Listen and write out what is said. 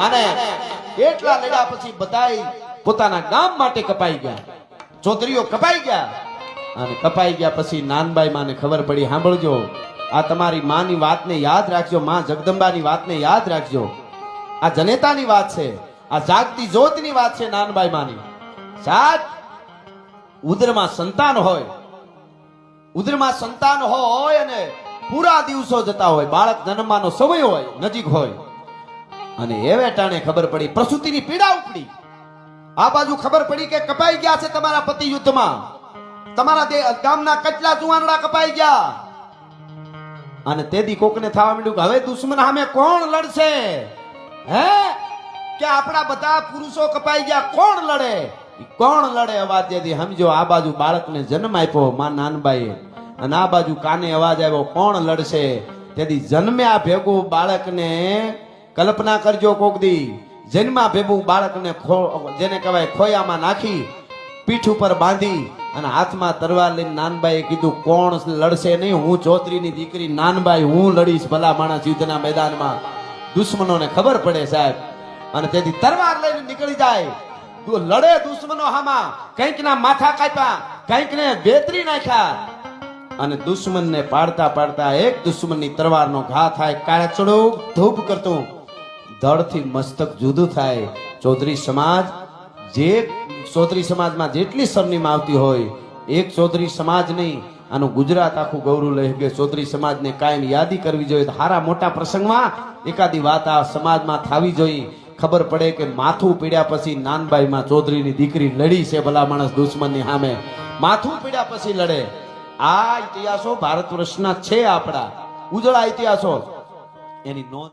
અને એટલા લડ્યા પછી બધાય પોતાના ગામ માટે કપાઈ ગયા, ચૌધરીઓ કપાઈ ગયા. અને કપાઈ ગયા પછી નાનબાઈ માને ખબર પડી, સાંભળજો, આ તમારી માની વાતને યાદ રાખજો, માં જગદંબાની વાતને યાદ રાખજો. આ જનેતાની વાત છે, આ જાગતી જ્યોતની વાત છે. નાનબાઈ માની સાત ઉદરમાં સંતાન હોય, ઉદરમાં સંતાન હોય અને પૂરા દિવસો જતા હોય, બાળક જન્મવાનો સમય હોય, નજીક હોય, અને એવે ટાણે ખબર પડી, પ્રસૂતિની પીડા ઉપડી. આ બાજુ ખબર પડી કે કપાઈ ગયા છે તમારા પતિ યુદ્ધમાં, તમારા ગામના કેટલા જુવાનડા કપાઈ ગયા. અને તેથી કોકને થવા માંડ્યું કે હવે દુશ્મન સામે કોણ લડશે? હે કે આપણા બધા પુરુષો કપાઈ ગયા, કોણ લડે? કોણ લડે? અવાજ જેથી સમજો, આ બાજુ બાળકને જન્મ આપ્યો માં નાનબાઈએ, અને આ બાજુ કાને અવાજ આવ્યો, કોણ લડશે? તેથી જન્મ્યા ભેગું બાળકને કલ્પના કરજો, કોક દી જન્મા ભેગું બાળકને જેને કહેવાય ખોયામાં નાખી, પીઠ ઉપર બાંધી અને હાથમાં તરવાર લઈને નાનબાઈએ કીધું, કોણ લડશે નહીં? હું ચૌધરીની દીકરી નાનબાઈ, હું લડીશ ભલા માણસ યુદ્ધના મેદાનમાં. દુશ્મનોને ખબર પડે સાહેબ, અને તેથી તરવાર લઈને નીકળી જાય, લડે દુશ્મનો હામાં. કંઈક ના માથા કાપ્યા, કંઈક ને બેતરી નાખ્યા, અને દુશ્મનને પાડતા પાડતા એક દુશ્મનની તરવારનો ઘા થાય, કાળે ચડું ધૂપ કરતું, ધડથી મસ્તક જુદું થાય. ચૌધરી સમાજ, જે ચૌધરી સમાજમાં જેટલી સરનેમ આવતી હોય, એક ચૌધરી સમાજ નહીં, આનું ગુજરાત આખું ગૌરવ લે કે ચૌધરી સમાજને કાયમ યાદી કરવી જોઈએ. હારા મોટા પ્રસંગમાં એકાદી વાત આ સમાજમાં થવી જોઈએ, ખબર પડે કે માથું પીડ્યા પછી નાનબાઈમાં ચૌધરીની દીકરી લડી છે ભલા માણસ દુશ્મનની સામે. માથું પીડ્યા પછી લડે. આ ઇતિહાસો ભારત વર્ષના છે, આપણા ઉજળા ઇતિહાસો, એની નોંધ